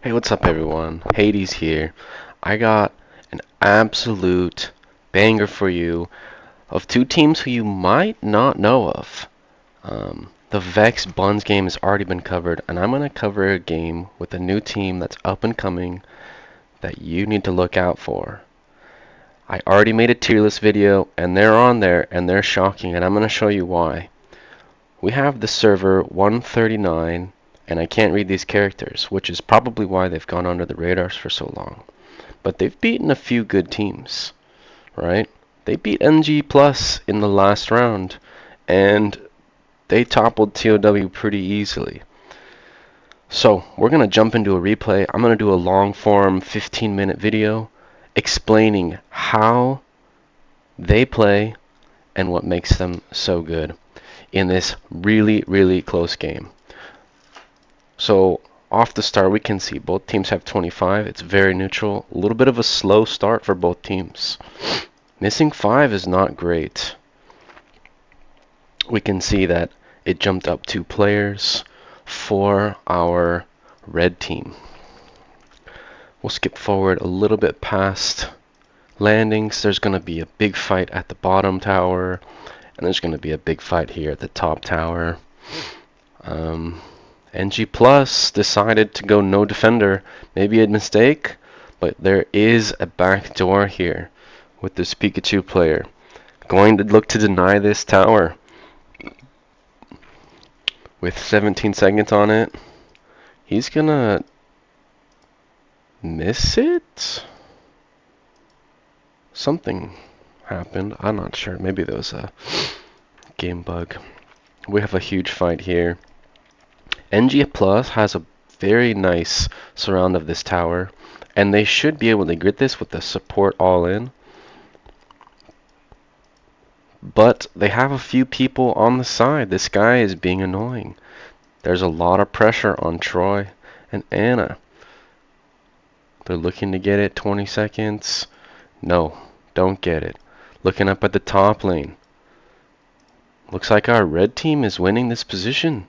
Hey, what's up everyone? Hades here. I got an absolute banger for you of two teams who you might not know of. The Vex Buns game has already been covered, and I'm going to cover a game with a new team that's up and coming that you need to look out for. I already made a tier list video, and they're on there, and they're shocking, and I'm going to show you why. We have the server 139, and I can't read these characters, which is probably why they've gone under the radars for so long. But they've beaten a few good teams, right? They beat NG Plus in the last round, and they toppled TOW pretty easily. So we're going to jump into a replay. I'm going to do a long form 15-minute video explaining how they play and what makes them so good in this really close game. So off the start, we can see both teams have 25. It's very neutral. A little bit of a slow start for both teams. Missing 5 is not great. We can see that it jumped up 2 players for our red team. We'll skip forward a little bit past landings. There's going to be a big fight at the bottom tower, and there's going to be a big fight here at the top tower. NG Plus decided to go no defender. Maybe a mistake, but there is a back door here with this Pikachu player. Going to look to deny this tower. With 17 seconds on it, he's gonna miss it? Something happened. I'm not sure. Maybe there was a game bug. We have a huge fight here. NG Plus has a very nice surround of this tower, and they should be able to grit this with the support all in. But they have a few people on the side. This guy is being annoying. There's a lot of pressure on Troy and Anna. They're looking to get it. 20 seconds. No, don't get it. Looking up at the top lane. Looks like our red team is winning this position.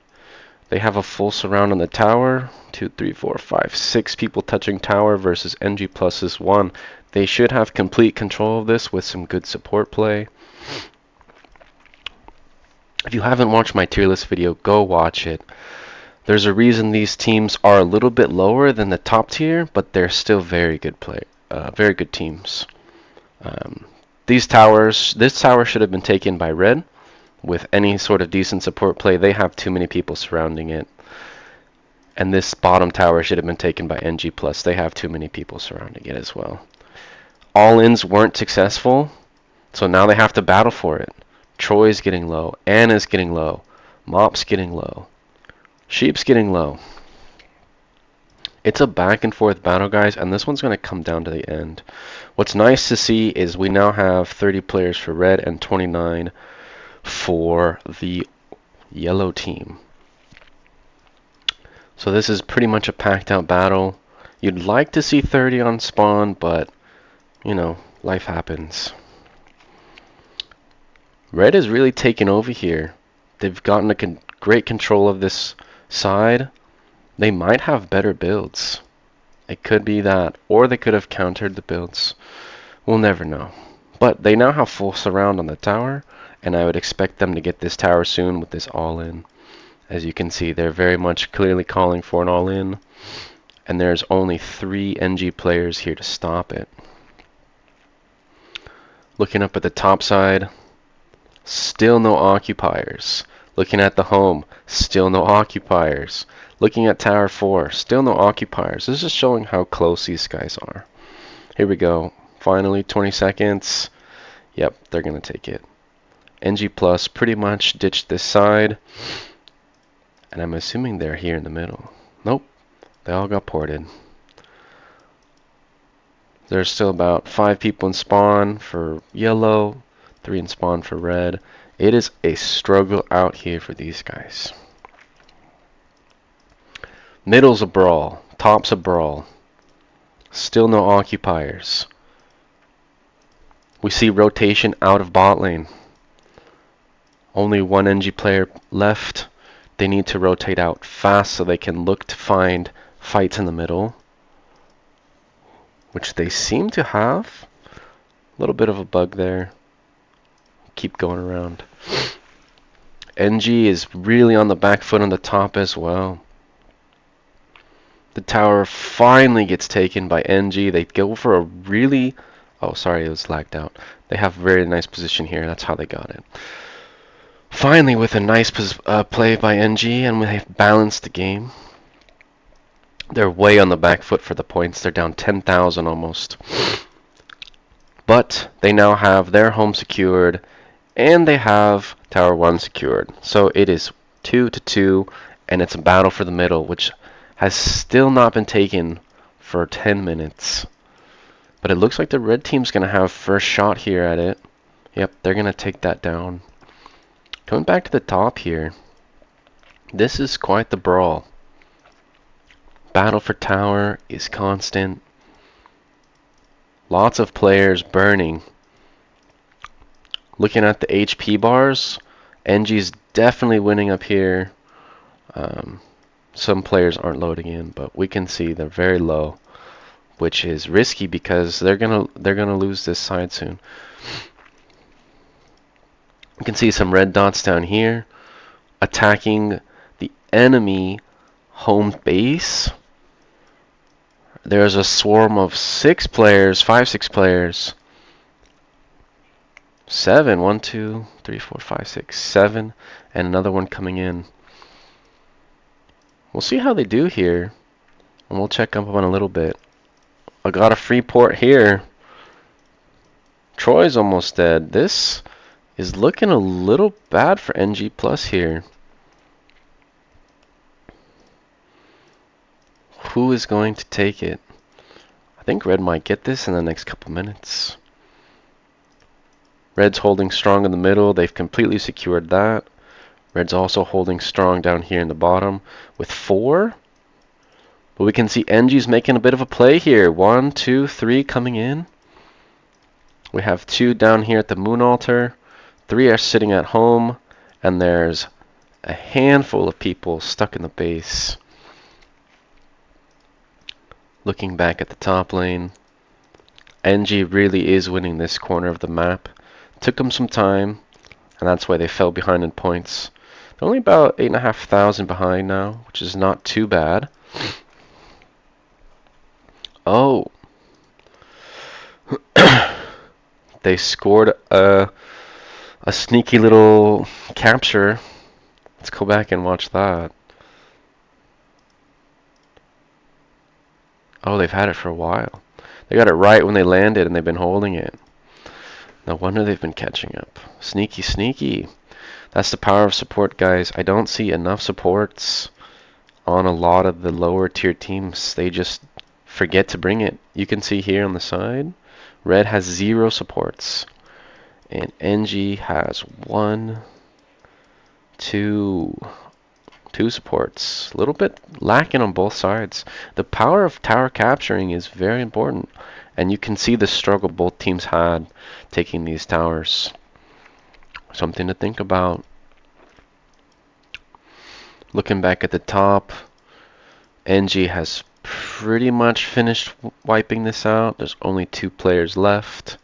They have a full surround on the tower. 2, 3, 4, 5, 6 people touching tower versus NG Plus's 1. They should have complete control of this with some good support play. If you haven't watched my tier list video, go watch it. There's a reason these teams are a little bit lower than the top tier, but they're still very good very good teams. This tower should have been taken by red. With any sort of decent support play, they have too many people surrounding it. And this bottom tower should have been taken by NG Plus. They have too many people surrounding it as well. All-ins weren't successful, so now they have to battle for it. Troy's getting low, Anna's getting low, Mop's getting low, Sheep's getting low. It's a back and forth battle, guys, and this one's going to come down to the end. What's nice to see is we now have 30 players for red and 29 for the yellow team. So this is pretty much a packed out battle. You'd like to see 30 on spawn, but you know, life happens. Red is really taking over here. They've gotten a great control of this side. They might have better builds. It could be that, or they could have countered the builds. We'll never know. But they now have full surround on the tower, and I would expect them to get this tower soon with this all-in. As you can see, they're very much clearly calling for an all-in, and there's only 3 NG players here to stop it. Looking up at the top side, still no occupiers. Looking at the home, still no occupiers. Looking at tower 4, still no occupiers. This is showing how close these guys are. Here we go. Finally, 20 seconds. Yep, they're going to take it. NG Plus pretty much ditched this side. And I'm assuming they're here in the middle. Nope, they all got ported. There's still about 5 people in spawn for yellow, 3 in spawn for red. It is a struggle out here for these guys. Middle's a brawl. Top's a brawl. Still no occupiers. We see rotation out of bot lane. Only 1 NG player left. They need to rotate out fast so they can look to find fights in the middle. which they seem to have. A little bit of a bug there. Keep going around. NG is really on the back foot on the top as well. The tower finally gets taken by NG. They go for a really... Oh, sorry, it was lagged out. They have a very nice position here. That's how they got it. Finally, with a nice play by NG, and they've balanced the game. They're way on the back foot for the points. They're down 10,000 almost. But they now have their home secured, and they have Tower 1 secured. So it is 2-2, and it's a battle for the middle, which has still not been taken for 10 minutes. But it looks like the red team's going to have first shot here at it. Yep, they're going to take that down. Coming back to the top here. This is quite the brawl. Battle for tower is constant. Lots of players burning. Looking at the HP bars, NG's definitely winning up here. Some players aren't loading in, but we can see they're very low, which is risky because they're gonna lose this side soon. You can see some red dots down here attacking the enemy home base. There's a swarm of 6 players, 5-6 players. 7, 1, 2, 3, 4, 5, 6, 7, and another one coming in. We'll see how they do here, and we'll check up on a little bit. I got a free port here. Troy's almost dead. This is looking a little bad for NG Plus here. Who is going to take it? I think Red might get this in the next couple minutes. Red's holding strong in the middle. They've completely secured that. Red's also holding strong down here in the bottom with 4. But we can see NG's making a bit of a play here. 1, 2, 3 coming in. We have 2 down here at the moon altar. 3 are sitting at home. And there's a handful of people stuck in the base. Looking back at the top lane. NG really is winning this corner of the map. Took them some time, and that's why they fell behind in points. They're only about 8,500 behind now, which is not too bad. Oh. They scored a sneaky little capture. Let's go back and watch that. Oh, they've had it for a while. They got it right when they landed, and they've been holding it. No wonder they've been catching up. Sneaky, sneaky. That's the power of support, guys. I don't see enough supports on a lot of the lower tier teams. They just forget to bring it. You can see here on the side, Red has 0 supports. And NG has 1, 2 supports. A little bit lacking on both sides. The power of tower capturing is very important. And you can see the struggle both teams had taking these towers. Something to think about. Looking back at the top, NG has pretty much finished wiping this out. There's only 2 players left.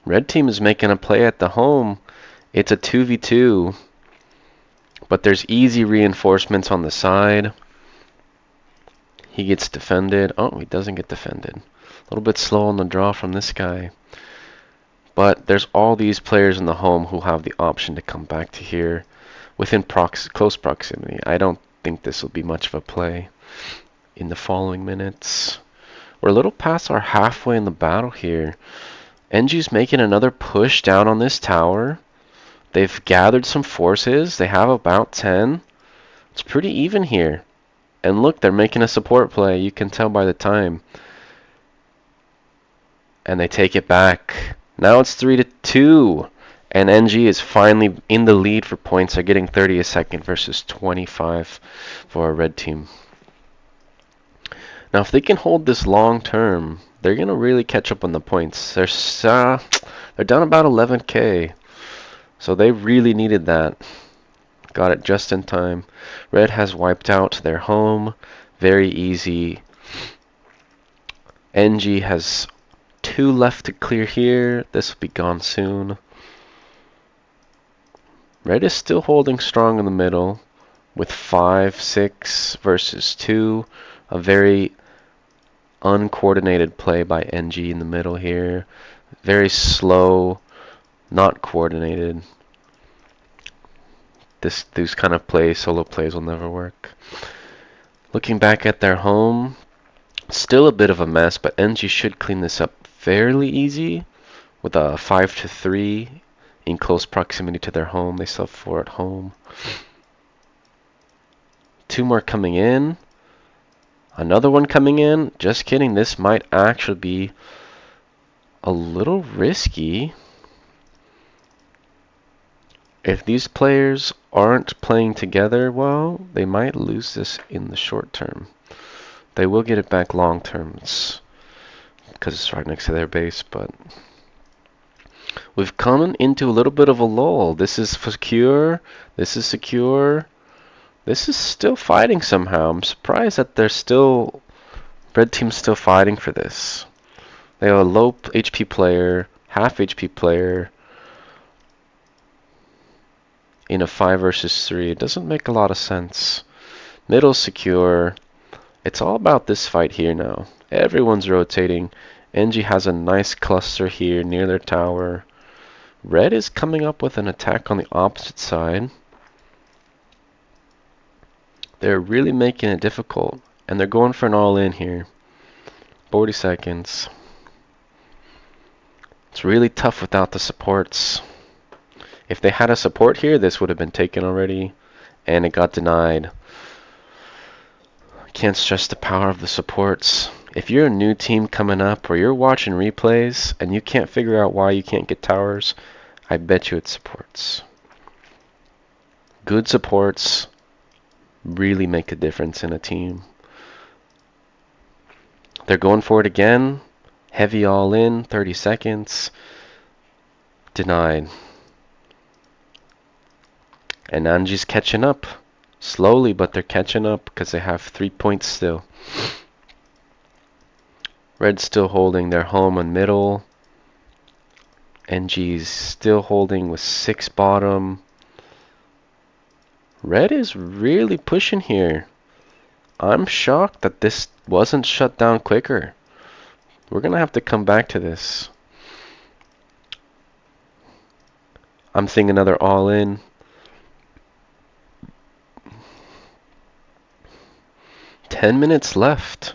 Red team is making a play at the home. It's a 2v2. But there's easy reinforcements on the side. He gets defended. Oh, he doesn't get defended. A little bit slow on the draw from this guy. But there's all these players in the home who have the option to come back to here within close proximity. I don't think this will be much of a play in the following minutes. We're a little past our halfway in the battle here. NG's making another push down on this tower. They've gathered some forces. They have about 10. It's pretty even here. And look, they're making a support play. You can tell by the time. And they take it back. Now it's 3-2. And NG is finally in the lead for points. They're getting 30 a second versus 25 for a red team. Now, if they can hold this long term, they're going to really catch up on the points. They're down about 11k. So they really needed that. Got it just in time. Red has wiped out their home. Very easy. NG has 2 left to clear here. This will be gone soon. Red is still holding strong in the middle with 5, 6 versus 2. A very uncoordinated play by NG in the middle here. Very slow, not coordinated. These kind of plays, solo plays, will never work. Looking back at their home, still a bit of a mess, but NG should clean this up fairly easy with a 5-3 in close proximity to their home. They still have 4 at home. 2 more coming in. Another one coming in. Just kidding. This might actually be a little risky. If these players aren't playing together well, they might lose this in the short term. They will get it back long term because it's right next to their base, but we've come into a little bit of a lull. This is secure. This is secure. This is still fighting somehow. I'm surprised that red team's still fighting for this. They have a low HP player, half HP player in a 5 versus 3. It doesn't make a lot of sense. Middle secure. It's all about this fight here now. Everyone's rotating. NG has a nice cluster here near their tower. Red is coming up with an attack on the opposite side. They're really making it difficult, and they're going for an all-in here. 40 seconds. It's really tough without the supports. If they had a support here, this would have been taken already, and it got denied. I can't stress the power of the supports. If you're a new team coming up, or you're watching replays, and you can't figure out why you can't get towers, I bet you it's supports. Good supports really make a difference in a team. They're going for it again. Heavy all in, 30 seconds. Denied. And Anji's catching up. Slowly, but they're catching up because they have 3 points still. Red's still holding their home and middle. NG's still holding with 6 bottom. Red is really pushing here. I'm shocked that this wasn't shut down quicker. We're going to have to come back to this. I'm seeing another all-in. Ten minutes left.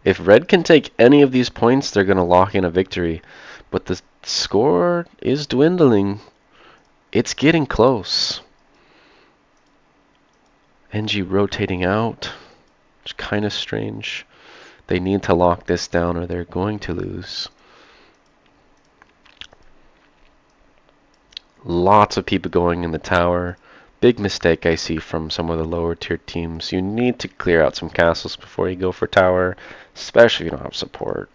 If Red can take any of these points, they're going to lock in a victory. But the score is dwindling. It's getting close. NG rotating out. It's kind of strange. They need to lock this down or they're going to lose. Lots of people going in the tower. Big mistake I see from some of the lower tier teams. You need to clear out some castles before you go for tower, especially if you don't have support.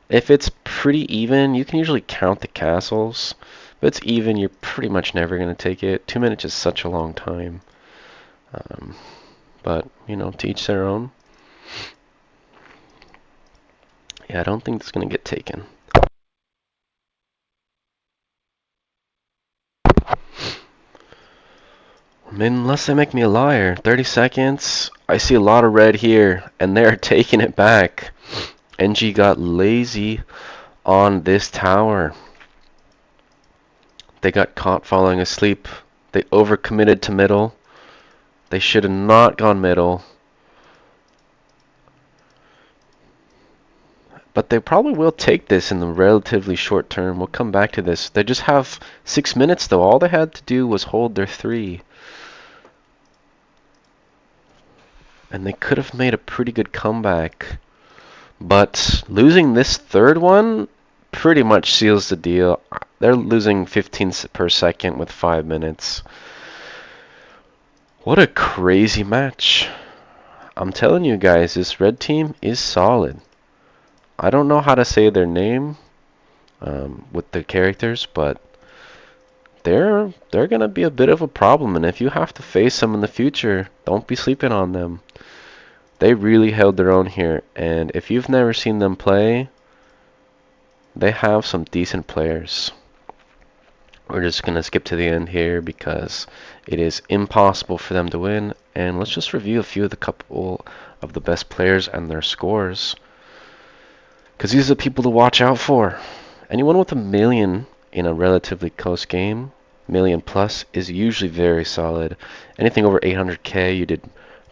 If it's pretty even, you can usually count the castles. If it's even, you're pretty much never going to take it. 2 minutes is such a long time. But, you know, to each their own. Yeah, I don't think it's going to get taken. I mean, unless they make me a liar. 30 seconds. I see a lot of red here, and they're taking it back. NG got lazy on this tower. They got caught falling asleep. They overcommitted to middle. They should have not gone middle. But they probably will take this in the relatively short term. We'll come back to this. They just have 6 minutes, though. All they had to do was hold their 3. And they could have made a pretty good comeback. But losing this third one pretty much seals the deal. They're losing 15 per second with 5 minutes. What a crazy match. I'm telling you guys, this red team is solid. I don't know how to say their name with the characters, but they're going to be a bit of a problem. And if you have to face them in the future, don't be sleeping on them. They really held their own here, and if you've never seen them play, they have some decent players. We're just going to skip to the end here because it is impossible for them to win, and let's just review a few of the couple of the best players and their scores, because these are the people to watch out for. Anyone with 1,000,000 in a relatively close game, 1,000,000 plus, is usually very solid. Anything over 800k, you did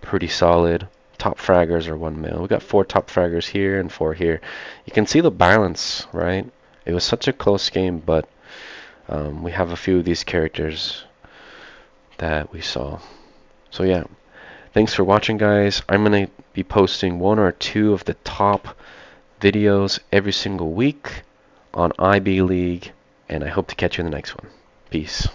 pretty solid. Top fraggers are 1 mil. We got 4 top fraggers here and 4 here. You can see the balance, right? It was such a close game, but we have a few of these characters that we saw. So yeah, thanks for watching, guys. I'm going to be posting 1 or 2 of the top videos every single week on IB League, and I hope to catch you in the next one. Peace.